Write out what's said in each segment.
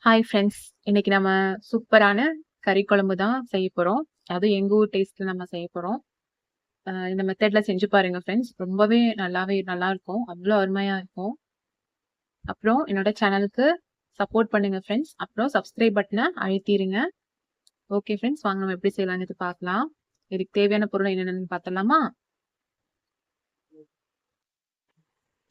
Hi friends. இன்னைக்கு நம்ம சூப்பரான கறி குழம்பு தான் செய்ய போறோம். அதுவும் எங்க ஊர் டேஸ்ட்ல நம்ம செய்ய போறோம். இந்த மெத்தட்ல செஞ்சு பாருங்க ஃப்ரெண்ட்ஸ். ரொம்பவே நல்லாருக்கும். அவ்ளோ அருமையா இருக்கும். அப்புறம் என்னோட சேனலுக்கு சப்போர்ட் பண்ணுங்க ஃப்ரெண்ட்ஸ். அப்புறம் சப்ஸ்கிரைப் பட்டன அழுத்திருங்க. ஓகே ஃப்ரெண்ட்ஸ், வாங்க நம்ம எப்படி செய்யலாம்னு பார்க்கலாம். இதுக்கு தேவையான பொருள் என்னென்னன்னு பார்த்தலாமா?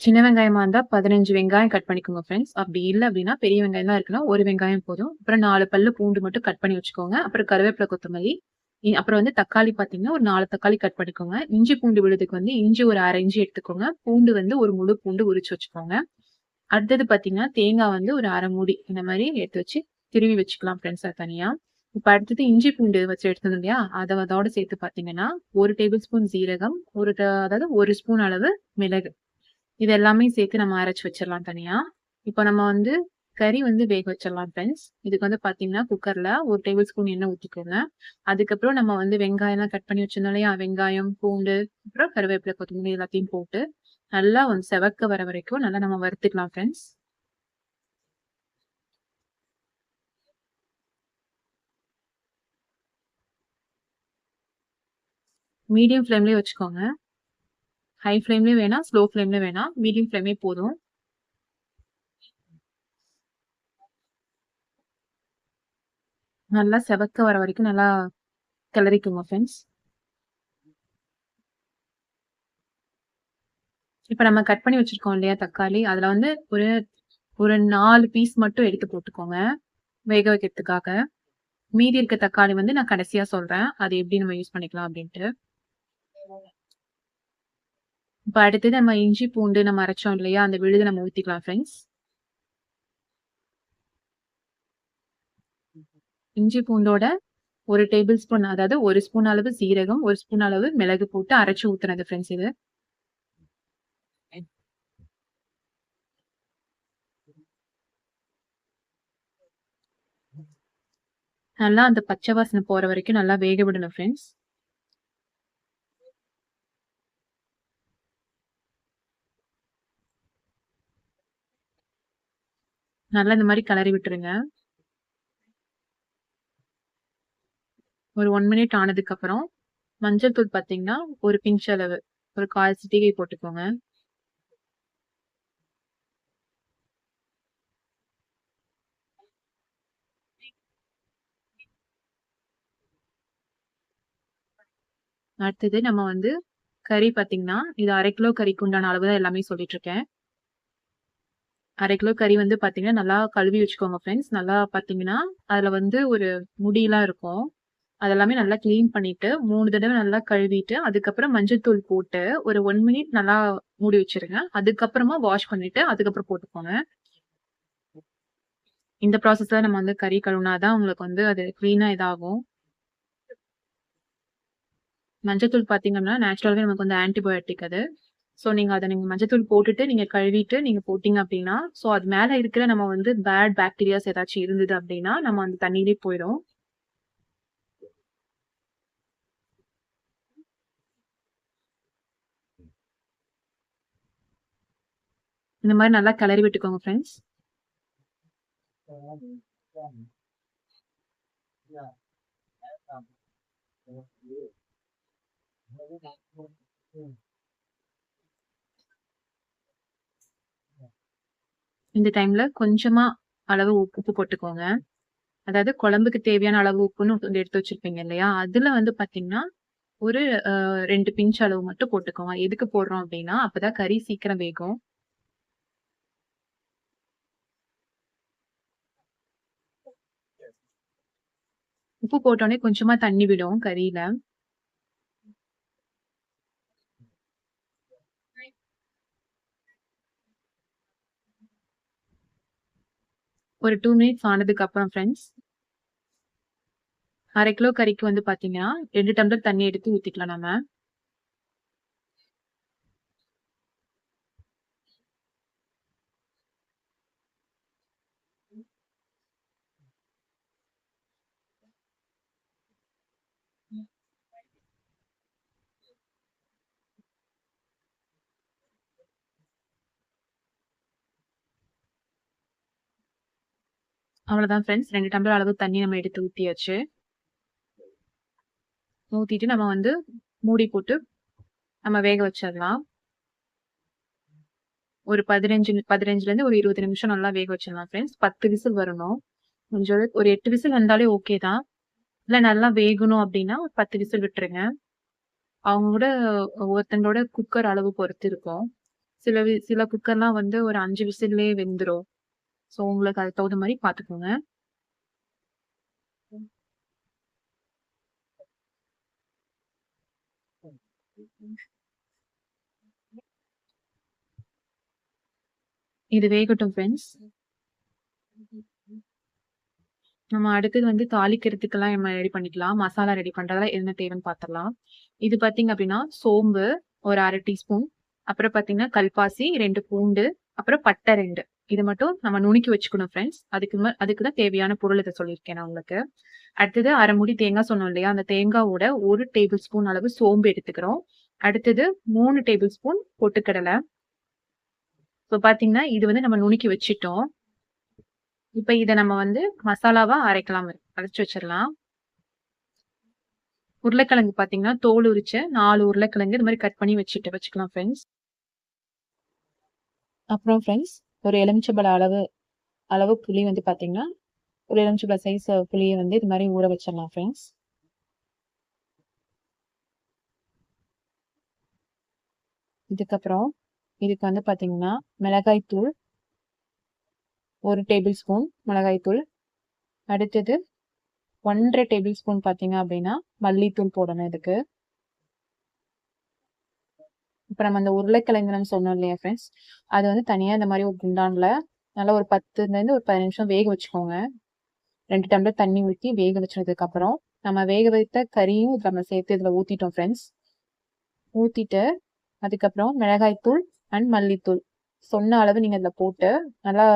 சின்ன வெங்காயமா இருந்தா 15 வெங்காயம் கட் பண்ணிக்கோங்க ஃப்ரெண்ட்ஸ். அப்படி இல்ல அப்படின்னா பெரிய வெங்காயம் தான் இருக்குன்னா 1 வெங்காயம் போதும். அப்புறம் 4 பல்லு பூண்டு மட்டும் கட் பண்ணி வச்சுக்கோங்க. அப்புறம் கருவேப்பிலை, கொத்தமல்லி. அப்புறம் வந்து தக்காளி பார்த்தீங்கன்னா, ஒரு 4 தக்காளி கட் பண்ணிக்கோங்க. இஞ்சி பூண்டு விழுதுக்கு வந்து இஞ்சி ஒரு 1/2 இஞ்சி எடுத்துக்கோங்க. பூண்டு வந்து ஒரு முழு பூண்டு உரிச்சு வச்சுக்கோங்க. அடுத்தது பார்த்தீங்கன்னா, தேங்காய் வந்து ஒரு 1/2 மூடி இந்த மாரி எடுத்து வச்சு திருவி வச்சுக்கலாம் ஃப்ரெண்ட்ஸ் அது தனியா. இப்ப அடுத்தது இஞ்சி பூண்டு வச்சு எடுத்தோம் இல்லையா? அதோட சேர்த்து பார்த்தீங்கன்னா, 1 டேபிள் ஸ்பூன் சீரகம், அதாவது 1 ஸ்பூன் அளவு மிளகு. இது எல்லாமே சேர்த்து நம்ம அரைச்சு வச்சிடலாம் தனியா. இப்போ நம்ம வந்து கறி வந்து வேக வச்சிடலாம் ஃப்ரெண்ட்ஸ். இதுக்கு வந்து பார்த்தீங்கன்னா, குக்கர்ல 1 டேபிள் ஸ்பூன் எண்ணெய் ஊத்திக்கோங்க. அதுக்கப்புறம் நம்ம வந்து வெங்காயம்லாம் கட் பண்ணி வச்சிருந்தோம் இல்லையா? வெங்காயம், பூண்டு, அப்புறம் கருவேப்பிலை, கொத்தமல்லி எல்லாத்தையும் போட்டு நல்லா வந்து செவக்க வர வரைக்கும் நல்லா நம்ம வறுத்துக்கலாம் ஃப்ரெண்ட்ஸ். மீடியம் ஃப்ளேம்லயே வச்சுக்கோங்க. ஹை ஃப்ளேம்லயும் வேணாம், ஸ்லோ ஃப்ளேம்லயும் வேணாம். மீடியம் ஃப்ளேமே போதும். நல்லா செவக்க வர வரைக்கும் நல்லா கிளறிக்கோங்க ஃப்ரெண்ட்ஸ். இப்ப நம்ம கட் பண்ணி வச்சிருக்கோம் இல்லையா தக்காளி, அதுல வந்து ஒரு ஒரு 4 பீஸ் மட்டும் எடுத்து போட்டுக்கோங்க, வேக வைக்கிறதுக்காக. மீதி இருக்க தக்காளி வந்து நான் கடைசியா சொல்றேன். அது எப்படி நம்ம யூஸ் பண்ணிக்கலாம் அப்படின்ட்டு. இப்ப அடுத்தது நம்ம இஞ்சி, பூண்டு நம்ம அரைச்சோம் இல்லையா? அந்த விழுத நம்ம ஊத்திக்கலாம் ஃப்ரெண்ட்ஸ். இஞ்சி பூண்டோட 1 டேபிள் ஸ்பூன், அதாவது 1 ஸ்பூன் அளவு சீரகம், 1 ஸ்பூன் அளவு மிளகு போட்டு அரைச்சு ஊத்துனது ஃப்ரெண்ட்ஸ் இது. நல்லா அந்த பச்சை வாசனை போற வரைக்கும் நல்லா வேக விடணும் ஃப்ரெண்ட்ஸ். நல்லா இந்த மாரி கிளறி விட்டுருங்க. ஒரு 1 மினிட் ஆனதுக்கு அப்புறம் மஞ்சள் தூள் பார்த்தீங்கன்னா, ஒரு பிஞ்ச் அளவு, ஒரு 1/4 சிட்டிகை போட்டுக்கோங்க. அடுத்தது நம்ம வந்து கறி பார்த்தீங்கன்னா, இது 1/2 கிலோ கறிக்கு உண்டான அளவு தான் எல்லாமே சொல்லிட்டு இருக்கேன். 1/2 கிலோ கறி வந்து பார்த்தீங்கன்னா, நல்லா கழுவி வச்சுக்கோங்க ஃப்ரெண்ட்ஸ். நல்லா பார்த்தீங்கன்னா, அதுல வந்து ஒரு முடிலாம் இருக்கும். அதெல்லாமே நல்லா கிளீன் பண்ணிட்டு, 3 தடவ நல்லா கழுவிட்டு, அதுக்கப்புறம் மஞ்சள் தூள் போட்டு, ஒரு 1 மினிட் நல்லா மூடி வச்சுருங்க. அதுக்கப்புறமா வாஷ் பண்ணிட்டு, அதுக்கப்புறம் போட்டுக்கோங்க. இந்த ப்ராசஸ்ல நம்ம வந்து கறி கழுவுனா தான் உங்களுக்கு வந்து அது கிளீனா இதாகும். மஞ்சத்தூள் பார்த்தீங்கன்னா, நேச்சுரலாவே நமக்கு வந்து ஆன்டிபயோட்டிக் அது. ஸோ நீங்க மஞ்சத்தூள் போட்டுட்டு, நீங்க கழுவிட்டு நீங்க போட்டீங்க அப்டின்னா, ஸோ அது மேல இருக்கிற நம்ம வந்து பேட் பாக்டீரியாஸ் ஏதாச்சும் இருந்தது அப்டின்னா, நம்ம அந்த தண்ணீலயே போயிடும். இந்த மாரி நல்லா கிளறி விட்டுக்கோங்க ஃப்ரெண்ட்ஸ். இந்த டைம்ல கொஞ்சமா அளவு உப்பு போட்டுக்கோங்க. அதாவது குழம்புக்கு தேவையான அளவு உப்புன்னு கொஞ்சம் எடுத்து வச்சிருப்பீங்க இல்லையா? அதுல வந்து பார்த்தீங்கன்னா, ஒரு 2 பிஞ்ச் அளவு மட்டும் போட்டுக்கோங்க. எதுக்கு போடுறோம் அப்டின்னா, அப்பதான் கறி சீக்கிரம் வேகும். உப்பு போட்டோனே கொஞ்சமா தண்ணி விடும் கறியில. ஒரு 2 மினிட்ஸ் ஆனதுக்கு அப்புறம் ஃப்ரெண்ட்ஸ், 1/2 கிலோ கறிக்கு வந்து பார்த்தீங்கன்னா, 2 டம்ளர் தண்ணி எடுத்து ஊத்திக்கலாம் நம்ம. அவ்வளோதான் ஃப்ரெண்ட்ஸ். 2 டம்ளர் அளவு தண்ணி நம்ம எடுத்து ஊத்தியாச்சு. ஊத்திட்டு நம்ம வந்து மூடி போட்டு நம்ம வேக வச்சிடலாம். ஒரு 15லேருந்து ஒரு 20 நிமிஷம் நல்லா வேக வச்சிடலாம் ஃப்ரெண்ட்ஸ். 10 விசில் வரணும். கொஞ்சம் ஒரு 8 விசில் வந்தாலே ஓகே தான். இல்ல நல்லா வேகணும் அப்படின்னா 10 விசில் விட்டுருங்க. அவங்களோட ஒவ்வொருத்தங்களோட குக்கர் அளவு பொறுத்து இருக்கும். சில குக்கர்லாம் வந்து ஒரு 5 விசில்லயே வெந்துரும். ஸோ உங்களுக்கு அதுக்கு தகுந்த மாரி பார்த்துக்கோங்க. இது வேகட்டும் ஃப்ரெண்ட்ஸ். நம்ம அடுத்தது வந்து தாளிக்கிறதுக்கெல்லாம் நம்ம ரெடி பண்ணிக்கலாம். மசாலா ரெடி பண்றதெல்லாம் என்ன தேவைன்னு பார்த்துடலாம். இது பார்த்தீங்க அப்படின்னா, சோம்பு ஒரு 1/2 டீஸ்பூன், அப்புறம் பார்த்தீங்கன்னா கல்பாசி 2 பூண்டு, அப்புறம் பட்டை 2. இது மட்டும் நம்ம நுணுக்கி வச்சுக்கணும் ஃப்ரெண்ட்ஸ். அதுக்கு தான் தேவையான பொருள் இத சொல்லியிருக்கேன் நான் உங்களுக்கு. அடுத்தது 1/2 மூடி தேங்காய் சொன்னோம் இல்லையா? அந்த தேங்காவோட 1 டேபிள் ஸ்பூன் அளவு சோம்பு எடுத்துக்கிறோம். அடுத்தது 3 டேபிள் ஸ்பூன் பொட்டுக்கடலை. இப்போ பார்த்தீங்கன்னா, இது வந்து நம்ம நுணுக்கி வச்சுட்டோம். இப்ப இத நம்ம வந்து மசாலாவா அரைக்கலாம். அரைச்சு வச்சிடலாம். உருளைக்கிழங்கு பாத்தீங்கன்னா, தோல் உரிச்ச 4 உருளைக்கிழங்கு இது மாதிரி கட் பண்ணி வச்சுக்கலாம் ஃப்ரெண்ட்ஸ். அப்புறம் ஃப்ரெண்ட்ஸ், ஒரு எலுமிச்சம்பழ அளவு புளி வந்து பாத்தீங்கன்னா, ஒரு எலுமிச்சம்பழ சைஸ் புளியை வந்து இது மாதிரி ஊற வச்சிடலாம் ஃப்ரெண்ட்ஸ். இதுக்கப்புறம் இதுக்கு வந்து பாத்தீங்கன்னா, மிளகாய் தூள் 1 டேபிள் ஸ்பூன் மிளகாய் தூள். அடுத்தது 1.5 டேபிள் ஸ்பூன் பாத்தீங்க அப்படின்னா மல்லித்தூள் போடணும் இதுக்கு. இப்ப நம்ம அந்த உருளைக்கிழங்கு நம்ம சொன்னோம் இல்லையா ஃப்ரெண்ட்ஸ், அது வந்து தனியா இந்த மாதிரி ஒரு குண்டான்ல நல்லா ஒரு 10லேருந்து ஒரு 15 நிமிஷம் வேக வச்சுக்கோங்க. 2 டம்ளர் தண்ணி ஊற்றி வேக வச்சதுக்கு அப்புறம் நம்ம வேக வைத்த கறியும் நம்ம சேர்த்து இதுல ஊத்திட்டோம் ஃப்ரெண்ட்ஸ். ஊத்திட்டு அதுக்கப்புறம் மிளகாய் தூள் அண்ட் மல்லித்தூள் சொன்ன அளவு நீங்க இதுல போட்டு நல்லா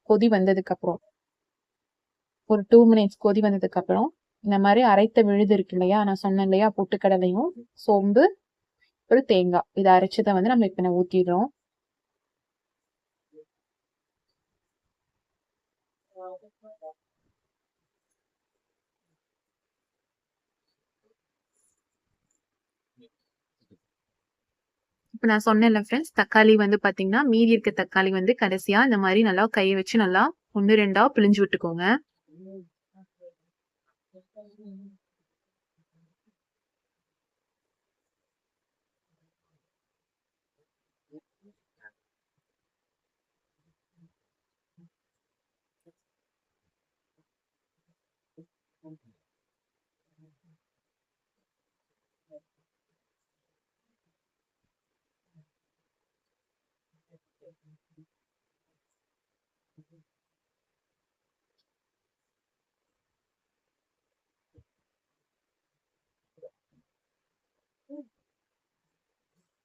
கொதி வந்ததுக்கு அப்புறம் ஒரு 2 மினிட்ஸ் கொதி வந்ததுக்கு அப்புறம் இந்த மாதிரி அரைத்த விழுது இருக்கு இல்லையா, நான் சொன்னேன் இல்லையா, பொட்டுக்கடலையும் சோம்பு ஒரு தேங்காய் இதை அரைச்சதை வந்து நம்ம இப்ப ஊத்திடுறோம். இப்ப நான் சொன்னேன்ல ஃப்ரெண்ட்ஸ், தக்காளி வந்து பாத்தீங்கன்னா மீதி இருக்க தக்காளி வந்து கடைசியா இந்த மாதிரி நல்லா கையை வச்சு நல்லா 1 2 பிழிஞ்சு விட்டுக்கோங்க.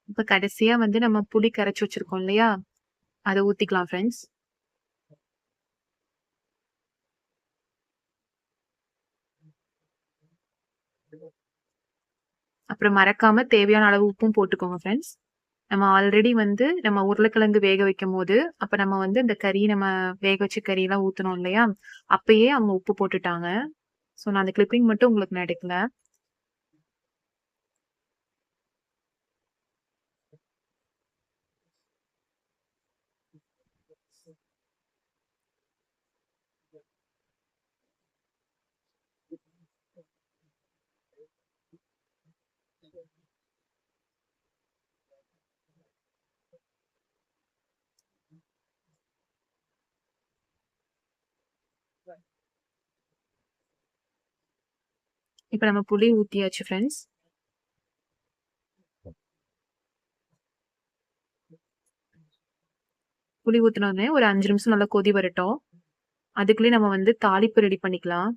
இப்ப கடைசியா வந்து நம்ம புளி கரைச்சு வச்சிருக்கோம் இல்லையா, அதை ஊத்திக்கலாம் ஃப்ரெண்ட்ஸ். அப்புறம் மறக்காம தேவையான அளவு உப்பும் போட்டுக்கோங்க ஃப்ரெண்ட்ஸ். நம்ம ஆல்ரெடி வந்து நம்ம உருளைக்கிழங்கு வேக வைக்கும் போது அப்ப நம்ம வந்து இந்த கறி நம்ம வேக வச்ச கறி எல்லாம் ஊத்தணும் இல்லையா, அப்பயே அவங்க உப்பு போட்டுட்டாங்க. சோ நான் அந்த கிளிப்பிங் மட்டும் உங்களுக்கு நான் எடுக்கல. இப்ப நம்ம புளி ஊத்தியாச்சு ஃப்ரெண்ட்ஸ். புளி ஊத்துனோடனே ஒரு 5 நிமிஷம் நல்லா கொதி வரட்டும். அதுக்குள்ளே நம்ம வந்து தாளிப்பு ரெடி பண்ணிக்கலாம்.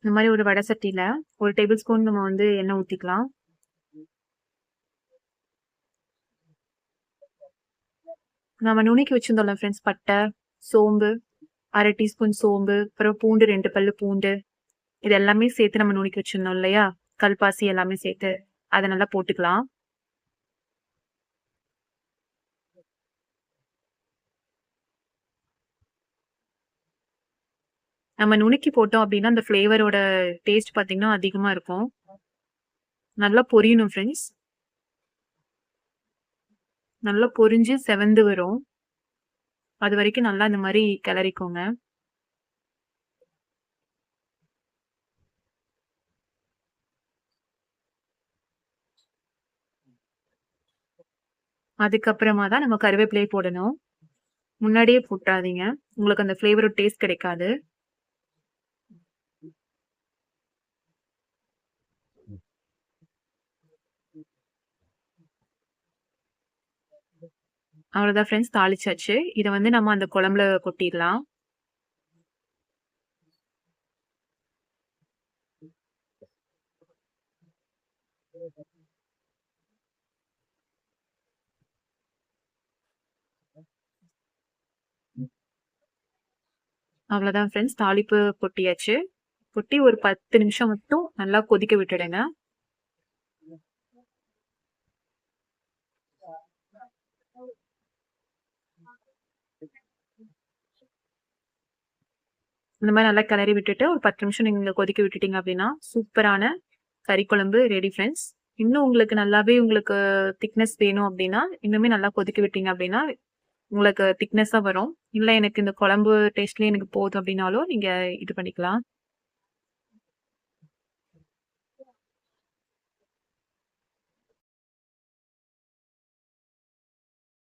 இந்த மாதிரி ஒரு வடை சட்டியில 1 டேபிள் ஸ்பூன் நம்ம வந்து எண்ணெய் ஊத்திக்கலாம். நம்ம நுணுக்கி வச்சிருந்தோம்ல ஃப்ரெண்ட்ஸ், பட்டை, சோம்பு 1/2 டீஸ்பூன் சோம்பு, அப்புறம் பூண்டு 2 பல்லு பூண்டு, இது எல்லாமே சேர்த்து நம்ம நுணுக்கி வச்சிருந்தோம் இல்லையா, கல்பாசி எல்லாமே சேர்த்து அத நல்லா போட்டுக்கலாம். நம்ம நுணுக்கி போட்டோம் அப்டின்னா, அந்த ஃப்ளேவரோட டேஸ்ட் பார்த்தீங்கன்னா அதிகமா இருக்கும். நல்லா பொரியணும் ஃப்ரெண்ட்ஸ். நல்லா பொரிஞ்சு செவந்து வரும். அதுவரைக்கும் நல்லா இந்த மாரி கிளறிக்கோங்க. அதுக்கப்புறமா தான் நம்ம கருவேப்பிலைய போடணும். முன்னாடியே போட்றாதீங்க. உங்களுக்கு அந்த ஃப்ளேவரோட டேஸ்ட் கிடைக்காது. அவ்வளோதான் ஃப்ரெண்ட்ஸ் தாளிச்சாச்சு. இத வந்து நம்ம அந்த குழம்புல கொட்டிர்லாம். அவ்வளோதான் ஃப்ரெண்ட்ஸ் தாளிப்பு கொட்டியாச்சு. கொட்டி ஒரு 10 நிமிஷம் மட்டும் நல்லா கொதிக்க விட்டுடுங்க. இந்த மாரி நல்லா கிளறி விட்டுட்டு ஒரு 10 நிமிஷம் நீங்க கொதிக்க விட்டுட்டீங்க அப்டின்னா, சூப்பரான கறி குழம்பு ரெடி ஃப்ரெண்ட்ஸ். இன்னும் உங்களுக்கு நல்லாவே உங்களுக்கு திக்னஸ் வேணும் அப்டின்னா, இன்னுமே நல்லா கொதிக்க விட்டீங்க அப்டின்னா, உங்களுக்கு திக்னஸா வரும். இல்ல எனக்கு இந்த குழம்பு டேஸ்ட்லயே எனக்கு போதும் அப்டின்னாலும், நீங்க இது பண்ணிக்கலாம்.